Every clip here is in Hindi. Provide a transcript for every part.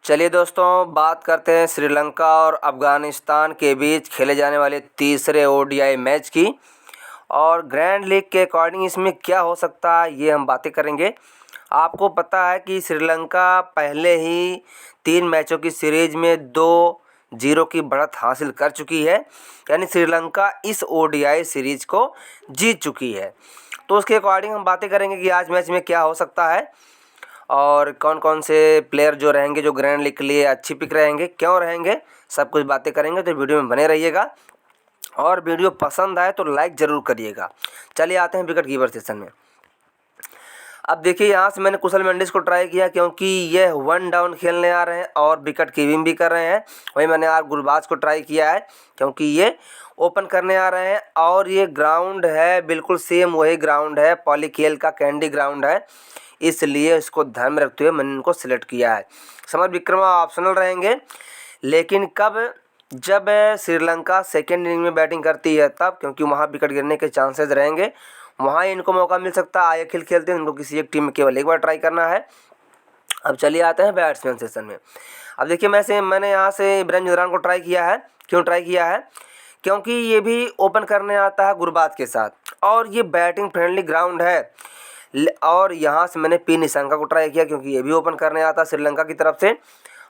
चलिए दोस्तों, बात करते हैं श्रीलंका और अफ़गानिस्तान के बीच खेले जाने वाले तीसरे ओडीआई मैच की। और ग्रैंड लीग के अकॉर्डिंग इसमें क्या हो सकता है ये हम बातें करेंगे। आपको पता है कि श्रीलंका पहले ही 3 मैचों की सीरीज़ में 2-0 की बढ़त हासिल कर चुकी है, यानी श्रीलंका इस ओडीआई सीरीज़ को जीत चुकी है। तो उसके अकॉर्डिंग हम बातें करेंगे कि आज मैच में क्या हो सकता है और कौन कौन से प्लेयर जो रहेंगे जो ग्रैंड लीग के लिए अच्छी पिक रहेंगे, क्यों रहेंगे, सब कुछ बातें करेंगे। तो वीडियो में बने रहिएगा और वीडियो पसंद आए तो लाइक ज़रूर करिएगा। चलिए आते हैं विकेट कीपर सेशन में। अब देखिए, यहाँ से मैंने कुशल मेंडिस को ट्राई किया क्योंकि ये 1 डाउन खेलने आ रहे हैं और विकेट कीपिंग भी कर रहे हैं। वहीं मैंने आज गुरबाज को ट्राई किया है क्योंकि ये ओपन करने आ रहे हैं और ये ग्राउंड है बिल्कुल सेम वही ग्राउंड है, पॉलीखेल का कैंडी ग्राउंड है, इसलिए इसको ध्यान में रखते हुए मैंने इनको सिलेक्ट किया है। समर विक्रमा ऑप्शनल रहेंगे, लेकिन कब, जब श्रीलंका सेकेंड इनिंग में बैटिंग करती है तब, क्योंकि वहाँ विकेट गिरने के चांसेस रहेंगे, वहाँ इनको मौका मिल सकता है। आए खेलते हैं, इनको किसी एक टीम में केवल एक बार ट्राई करना है। अब चलिए आते हैं बैट्समैन सेशन में। अब देखिए, मैंने यहाँ से इब्राहिम जदरान को ट्राई किया है। क्यों ट्राई किया है? क्योंकि ये भी ओपन करने आता है गुरबाज के साथ और ये बैटिंग फ्रेंडली ग्राउंड है। और यहाँ से मैंने पी निशंका को ट्राई किया क्योंकि ये भी ओपन करने आता है श्रीलंका की तरफ से।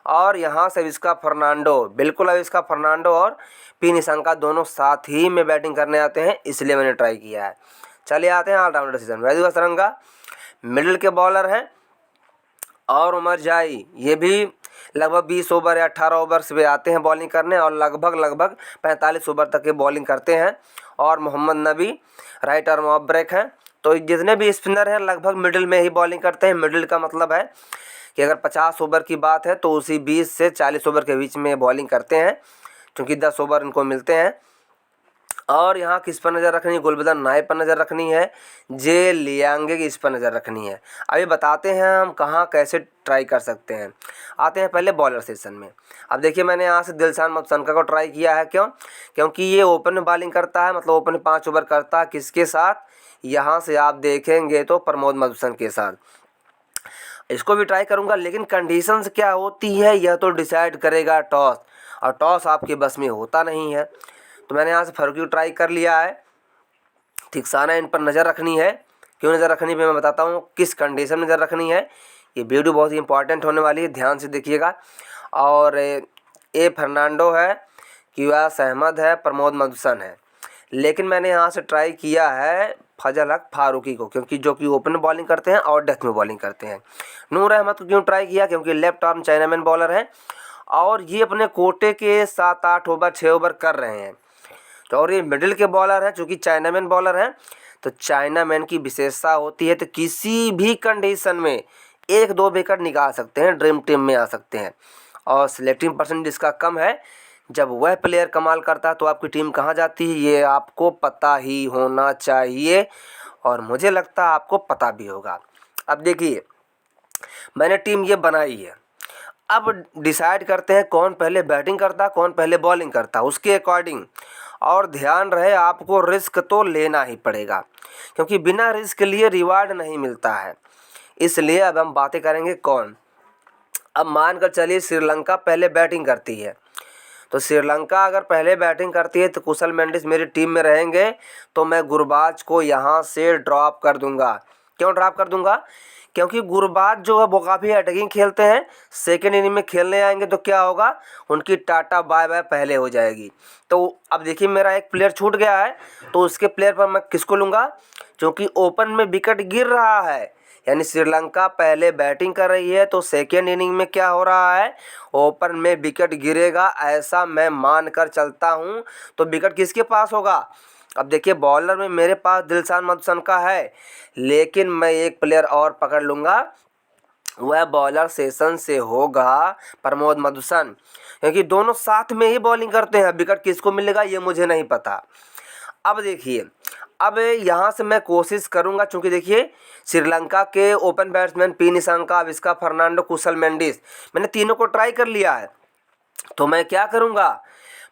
और यहाँ से अविष्का फर्नांडो, बिल्कुल अविष्का फर्नांडो और पी निशंका दोनों साथ ही में बैटिंग करने आते हैं, इसलिए मैंने ट्राई किया है। चलिए आते हैं ऑलराउंडर सीजन। वैभव सरंगा मिडिल के बॉलर हैं और उमर जाई ये भी लगभग 20 ओवर या 18 ओवर से आते हैं बॉलिंग करने और लगभग 45 ओवर तक ये बॉलिंग करते हैं। और मोहम्मद नबी राइट आर्म ऑफ ब्रेक हैं। तो जितने भी स्पिनर हैं लगभग मिडिल में ही बॉलिंग करते हैं। मिडिल का मतलब है कि अगर 50 ओवर की बात है तो उसी 20 से 40 ओवर के बीच में बॉलिंग करते हैं, क्योंकि 10 ओवर इनको मिलते हैं। और यहाँ किस पर नज़र रखनी है? गुलबदन नायब पर नज़र रखनी है, जे लियांगे की इस पर नज़र रखनी है। अभी बताते हैं हम कहाँ कैसे ट्राई कर सकते हैं। आते हैं पहले बॉलर सेशन में। अब देखिए, मैंने यहाँ से दिलशान मधुसनका को ट्राई किया है। क्यों? क्योंकि ये ओपन में बॉलिंग करता है, मतलब ओपन में 5 ओवर करता है। किसके साथ? यहाँ से आप देखेंगे तो प्रमोद मधुसन के साथ। इसको भी ट्राई करूँगा, लेकिन कंडीशंस क्या होती है यह तो डिसाइड करेगा टॉस, और टॉस आपके बस में होता नहीं है। तो मैंने यहाँ से फारूकी ट्राई कर लिया है। थिक्साना इन पर नज़र रखनी है। क्यों नज़र रखनी है मैं बताता हूँ, किस कंडीशन में नज़र रखनी है। ये वीडियो बहुत ही इंपॉर्टेंट होने वाली है, ध्यान से देखिएगा। और ए फर्नांडो है, कियास अहमद है, प्रमोद मधुसन है। लेकिन मैंने यहाँ से ट्राई किया है फजल हक फारूकी को, क्योंकि जो कि ओपन में बॉलिंग करते हैं और डेथ में बॉलिंग करते हैं। नूर अहमद को क्यों ट्राई किया? क्योंकि लेफ्ट आर्म चाइनामैन बॉलर हैं और ये अपने कोटे के 7-8 ओवर 6 ओवर कर रहे हैं। तो और ये मिडिल के बॉलर हैं, चूँकि चाइनामैन बॉलर हैं। तो चाइनामैन की विशेषता होती है तो किसी भी कंडीशन में 1-2 विकेट निकाल सकते हैं, ड्रीम टीम में आ सकते हैं। और सिलेक्टिंग परसेंट जिसका कम है, जब वह प्लेयर कमाल करता है तो आपकी टीम कहाँ जाती है ये आपको पता ही होना चाहिए, और मुझे लगता है आपको पता भी होगा। अब देखिए, मैंने टीम ये बनाई है। अब डिसाइड करते हैं कौन पहले बैटिंग करता, कौन पहले बॉलिंग करता, उसके अकॉर्डिंग। और ध्यान रहे, आपको रिस्क तो लेना ही पड़ेगा, क्योंकि बिना रिस्क लिए रिवार्ड नहीं मिलता है। इसलिए अब हम बातें करेंगे कौन। अब मानकर चलिए श्रीलंका पहले बैटिंग करती है, तो श्रीलंका अगर पहले बैटिंग करती है तो कुशल मेंडिस मेरी टीम में रहेंगे, तो मैं गुरबाज को यहाँ से ड्रॉप कर दूंगा। क्यों ड्रॉप कर दूंगा? क्योंकि गुरबाज जो है वो काफ़ी अटैकिंग खेलते हैं। सेकेंड इनिंग में खेलने आएंगे तो क्या होगा, उनकी टाटा बाय बाय पहले हो जाएगी। तो अब देखिए, मेरा एक प्लेयर छूट गया है, तो उसके प्लेयर पर मैं किसको लूँगा? क्योंकि ओपन में विकेट गिर रहा है, यानी श्रीलंका पहले बैटिंग कर रही है, तो सेकेंड इनिंग में क्या हो रहा है, ओपन में विकेट गिरेगा, ऐसा मैं मान कर चलता हूँ। तो विकेट किसके पास होगा? अब देखिए, बॉलर में मेरे पास दिलशान मधुसनका है, लेकिन मैं एक प्लेयर और पकड़ लूँगा, वह बॉलर सेशन से होगा प्रमोद मधुसन, क्योंकि दोनों साथ में ही बॉलिंग करते हैं। विकेट किसको मिलेगा ये मुझे नहीं पता। अब देखिए, अब यहाँ से मैं कोशिश करूँगा, चूँकि देखिए श्रीलंका के open batsman P Nissanka, Avishka Fernando, Kusal Mendis, मैंने तीनों को ट्राई कर लिया है। तो मैं क्या करूँगा,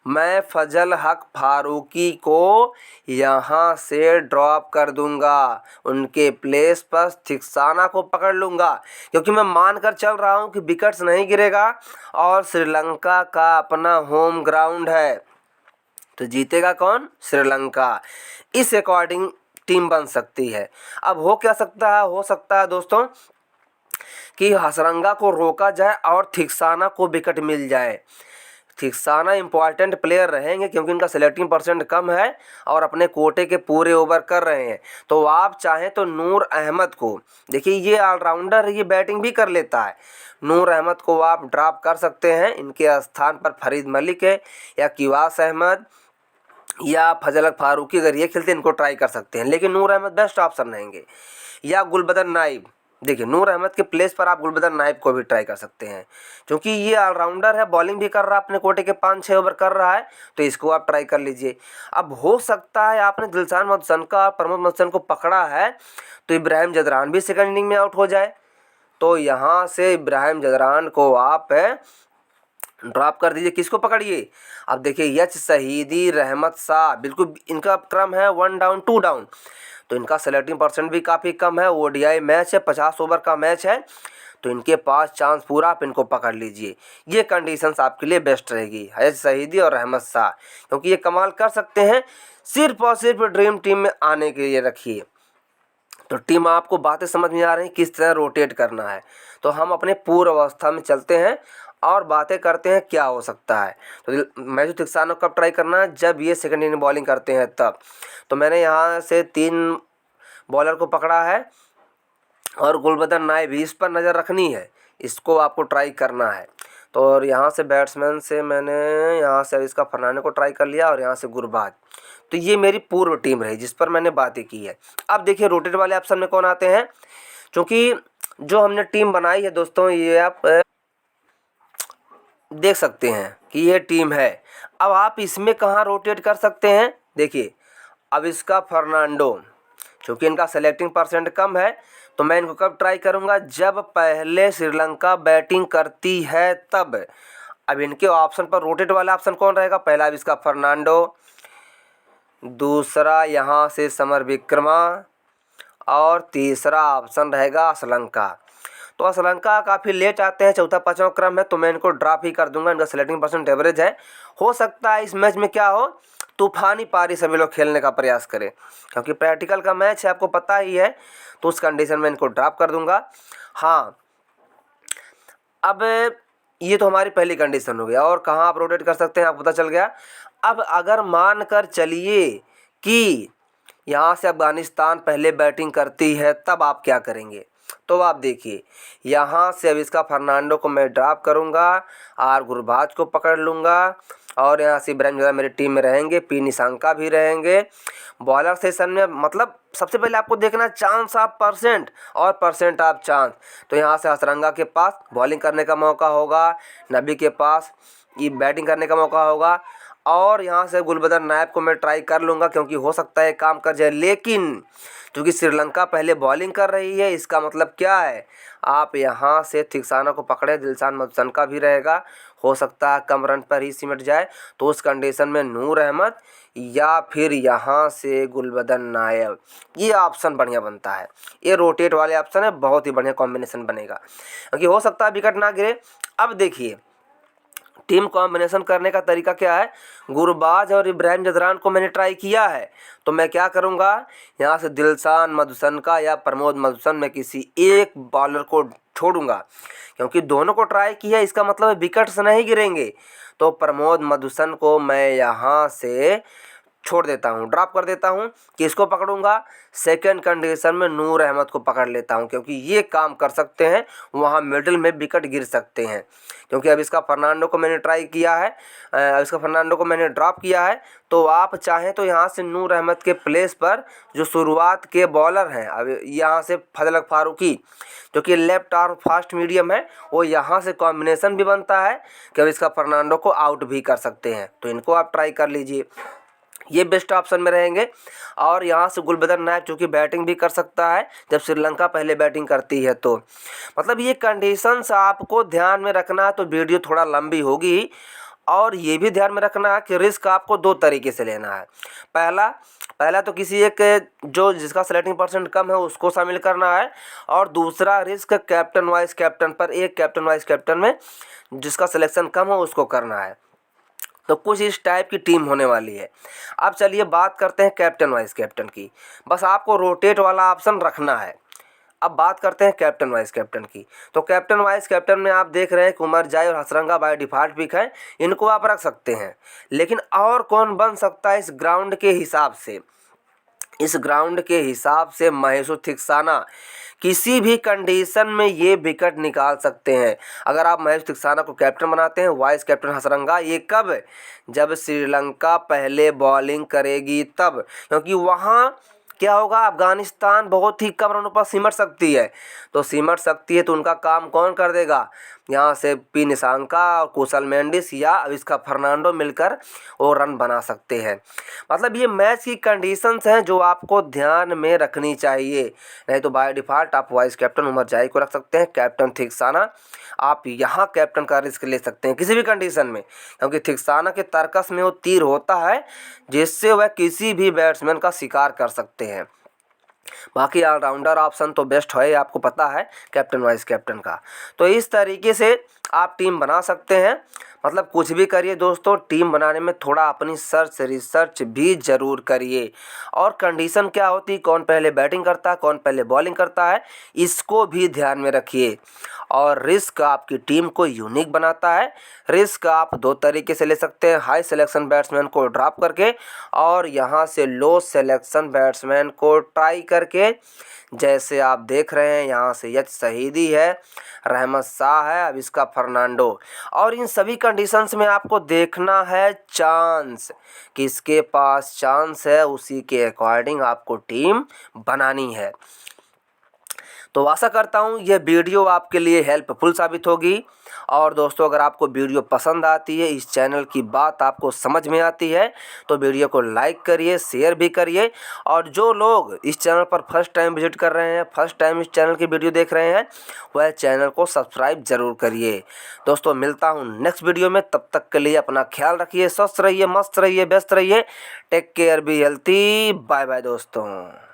मैं फजल हक फारूकी को यहाँ से ड्रॉप कर दूंगा, उनके प्लेस पर थिक्साना को पकड़ लूँगा, क्योंकि मैं मानकर चल रहा हूँ कि विकेट्स नहीं गिरेगा और श्रीलंका का अपना होम ग्राउंड है, तो जीतेगा कौन? श्रीलंका। इस अकॉर्डिंग टीम बन सकती है। अब हो क्या सकता है? हो सकता है दोस्तों कि हसरंगा को रोका जाए और थिक्साना को विकेट मिल जाए। थिक्साना इंपॉर्टेंट प्लेयर रहेंगे क्योंकि इनका सेलेक्टिंग परसेंट कम है और अपने कोटे के पूरे ओवर कर रहे हैं। तो आप चाहें तो नूर अहमद को, देखिए ये ऑलराउंडर, ये बैटिंग भी कर लेता है, नूर अहमद को आप ड्रॉप कर सकते हैं। इनके स्थान पर फरीद मलिक है या किवास अहमद या फजल हक फारूकी, अगर ये खेलते हैं इनको ट्राई कर सकते हैं, लेकिन नूर अहमद बेस्ट ऑप्शन रहेंगे। या गुलबदन नाइब, देखिए नूर अहमद के प्लेस पर आप गुलबदन नाइब को भी ट्राई कर सकते हैं, क्योंकि ये ऑलराउंडर है, बॉलिंग भी कर रहा है, अपने कोटे के 5-6 ओवर कर रहा है, तो इसको आप ट्राई कर लीजिए। अब हो सकता है आपने दिलशान मधुसनका और प्रमोद मधुसन को पकड़ा है तो इब्राहिम जदरान भी सेकंड इनिंग में आउट हो जाए, तो यहाँ से इब्राहिम जदरान को आप ड्रॉप कर दीजिए। किसको पकड़िए? अब देखिए यच शहीदी, रहमत शाह, बिल्कुल इनका क्रम है 1 डाउन 2 डाउन, तो इनका सेलेक्टिंग परसेंट भी काफ़ी कम है, ओडीआई मैच है, 50 ओवर का मैच है, तो इनके पास चांस पूरा, आप इनको पकड़ लीजिए। ये कंडीशंस आपके लिए बेस्ट रहेगी, यच शहीदी और रहमत शाह, क्योंकि ये कमाल कर सकते हैं। सिर्फ और सिर्फ ड्रीम टीम में आने के लिए रखिए। तो टीम आपको बातें समझ में आ रही हैं किस तरह रोटेट करना है। तो हम अपने पूर्व अवस्था में चलते हैं और बातें करते हैं क्या हो सकता है। तो मैथ्यू थिक्साना कब ट्राई करना है? जब ये सेकंड इनिंग बॉलिंग करते हैं तब। तो मैंने यहाँ से 3 बॉलर को पकड़ा है और गुलबदन नाइब भी, इस पर नज़र रखनी है, इसको आपको ट्राई करना है। तो और यहाँ से बैट्समैन से मैंने यहाँ से इसका फरनाने को ट्राई कर लिया और यहाँ से गुरबाज। तो ये मेरी पूर्व टीम रही जिस पर मैंने बातें की है। अब देखिए रोटेट वाले ऑप्शन में कौन आते हैं, क्योंकि जो हमने टीम बनाई है दोस्तों, ये आप देख सकते हैं कि ये टीम है। अब आप इसमें कहाँ रोटेट कर सकते हैं? देखिए अब इसका फर्नांडो, क्योंकि इनका सेलेक्टिंग परसेंट कम है, तो मैं इनको कब ट्राई करूंगा? जब पहले श्रीलंका बैटिंग करती है तब। अब इनके ऑप्शन पर रोटेट वाला ऑप्शन कौन रहेगा? पहला अब इसका फर्नांडो, दूसरा यहाँ से समर विक्रमा और तीसरा ऑप्शन रहेगा श्रीलंका। तो श्रीलंका काफ़ी लेट आते हैं, चौथा पाँचवा क्रम है, तो मैं इनको ड्रॉप ही कर दूंगा। इनका सेलेक्टिंग परसेंट एवरेज है। हो सकता है इस मैच में क्या हो, तूफानी पारी सभी लोग खेलने का प्रयास करें, क्योंकि प्रैक्टिकल का मैच है, आपको पता ही है, तो उस कंडीशन में इनको ड्रॉप कर दूंगा। हाँ, अब ये तो हमारी पहली कंडीशन हो गया। और कहाँ आप रोटेट कर सकते हैं आपको पता चल गया। अब अगर मान कर चलिए कि यहाँ से अफगानिस्तान पहले बैटिंग करती है, तब आप क्या करेंगे? तो आप देखिए यहाँ से अब इसका फर्नांडो को मैं ड्रॉप करूँगा और गुरबाज को पकड़ लूँगा और यहाँ से इब्राहिम जदरान मेरी टीम में रहेंगे, पी निशांका भी रहेंगे। बॉलर सेशन में मतलब सबसे पहले आपको देखना चांस ऑफ परसेंट और परसेंट ऑफ चांस। तो यहाँ से हसरंगा के पास बॉलिंग करने का मौका होगा, नबी के पास ये बैटिंग करने का मौका होगा और यहाँ से गुलबदन नायब को मैं ट्राई कर लूँगा, क्योंकि हो सकता है काम कर जाए। लेकिन क्योंकि श्रीलंका पहले बॉलिंग कर रही है, इसका मतलब क्या है, आप यहाँ से थिक्साना को पकड़े, दिलशान मधुसनका भी रहेगा, हो सकता है कम रन पर ही सिमट जाए, तो उस कंडीशन में नूर अहमद या फिर यहाँ से गुलबदन नायब, ये ऑप्शन बढ़िया बनता है। ये रोटेट वाले ऑप्शन है, बहुत ही बढ़िया कॉम्बिनेशन बनेगा, क्योंकि हो सकता है विकेट ना गिरे। अब देखिए टीम कॉम्बिनेशन करने का तरीका क्या है। गुरबाज और इब्राहिम जदरान को मैंने ट्राई किया है, तो मैं क्या करूंगा, यहाँ से दिलशान मधुसनका या प्रमोद मधुसन में किसी एक बॉलर को छोड़ूंगा, क्योंकि दोनों को ट्राई किया, इसका मतलब विकेट्स नहीं गिरेंगे। तो प्रमोद मधुसन को मैं यहाँ से छोड़ देता हूँ, ड्रॉप कर देता हूँ। किसको पकड़ूंगा? सेकंड कंडीशन में नूर अहमद को पकड़ लेता हूँ, क्योंकि ये काम कर सकते हैं, वहाँ मिडिल में विकेट गिर सकते हैं। क्योंकि अब इसका फर्नांडो को मैंने ट्राई किया है, इसका फर्नांडो को मैंने ड्रॉप किया है, तो आप चाहें तो यहाँ से नूर अहमद के प्लेस पर जो शुरुआत के बॉलर हैं, अब यहाँ से फजल हक फारूकी जो कि लेफ्ट आर्म फास्ट मीडियम है, वो यहाँ से कॉम्बिनेशन भी बनता है कि अब इसका फर्नांडो को आउट भी कर सकते हैं, तो इनको आप ट्राई कर लीजिए, ये बेस्ट ऑप्शन में रहेंगे। और यहाँ से गुलबदन नायब जो कि बैटिंग भी कर सकता है जब श्रीलंका पहले बैटिंग करती है, तो मतलब ये कंडीशंस आपको ध्यान में रखना है। तो वीडियो थोड़ा लंबी होगी और ये भी ध्यान में रखना है कि रिस्क आपको 2 तरीके से लेना है। पहला तो किसी एक जो जिसका सेलेक्टिंग परसेंट कम है उसको शामिल करना है, और दूसरा रिस्क कैप्टन वाइस कैप्टन पर, एक कैप्टन वाइस कैप्टन में जिसका सिलेक्शन कम हो उसको करना है। तो कुछ इस टाइप की टीम होने वाली है। अब चलिए बात करते हैं कैप्टन वाइस कैप्टन की। बस आपको रोटेट वाला ऑप्शन रखना है। अब बात करते हैं कैप्टन वाइस कैप्टन की। तो कैप्टन वाइस कैप्टन में आप देख रहे हैं कि उमर जाई और हसरंगा बाय डिफ़ॉल्ट पिक है, इनको आप रख सकते हैं। लेकिन और कौन बन सकता है इस ग्राउंड के हिसाब से? इस ग्राउंड के हिसाब से महेशु थिक्साना किसी भी कंडीशन में ये विकेट निकाल सकते हैं। अगर आप महेश थिक्साना को कैप्टन बनाते हैं, वाइस कैप्टन हसरंगा, ये कब? जब श्रीलंका पहले बॉलिंग करेगी तब, क्योंकि वहाँ क्या होगा, अफगानिस्तान बहुत ही कम रनों पर सिमट सकती है। तो सिमट सकती है तो उनका काम कौन कर देगा? यहाँ से पी निशांका और कुशल मेंडिस या अविस्का फर्नांडो मिलकर वो रन बना सकते हैं। मतलब ये मैच की कंडीशंस हैं जो आपको ध्यान में रखनी चाहिए। नहीं तो बाय डिफ़ॉल्ट आप वाइस कैप्टन उमर जाई को रख सकते हैं, कैप्टन थिक्साना आप यहाँ कैप्टन का रिस्क ले सकते हैं किसी भी कंडीशन में, क्योंकि थिक्साना के तर्कस में वो तीर होता है जिससे वह किसी भी बैट्समैन का शिकार कर सकते हैं। बाकी ऑलराउंडर ऑप्शन तो बेस्ट है, आपको पता है कैप्टन वाइस कैप्टन का। तो इस तरीके से आप टीम बना सकते हैं। मतलब कुछ भी करिए दोस्तों, टीम बनाने में थोड़ा अपनी रिसर्च भी ज़रूर करिए। और कंडीशन क्या होती, कौन पहले बैटिंग करता है, कौन पहले बॉलिंग करता है, इसको भी ध्यान में रखिए। और रिस्क आपकी टीम को यूनिक बनाता है। रिस्क आप 2 तरीके से ले सकते हैं, हाई सिलेक्शन बैट्समैन को ड्रॉप करके और यहाँ से लो सिलेक्शन बैट्समैन को ट्राई करके। जैसे आप देख रहे हैं यहाँ से यश शहीदी है, रहमत शाह है, अब इसका फर्नांडो। और इन सभी कंडीशंस में आपको देखना है चांस, किसके पास चांस है, उसी के अकॉर्डिंग आपको टीम बनानी है। तो आशा करता हूँ यह वीडियो आपके लिए हेल्पफुल साबित होगी। और दोस्तों, अगर आपको वीडियो पसंद आती है, इस चैनल की बात आपको समझ में आती है, तो वीडियो को लाइक करिए, शेयर भी करिए। और जो लोग इस चैनल पर फर्स्ट टाइम विजिट कर रहे हैं, फर्स्ट टाइम इस चैनल की वीडियो देख रहे हैं, वह चैनल को सब्सक्राइब ज़रूर करिए। दोस्तों, मिलता हूँ नेक्स्ट वीडियो में। तब तक के लिए अपना ख्याल रखिए, स्वस्थ रहिए, मस्त रहिए, व्यस्त रहिए। Take care, be healthy. Bye bye दोस्तों।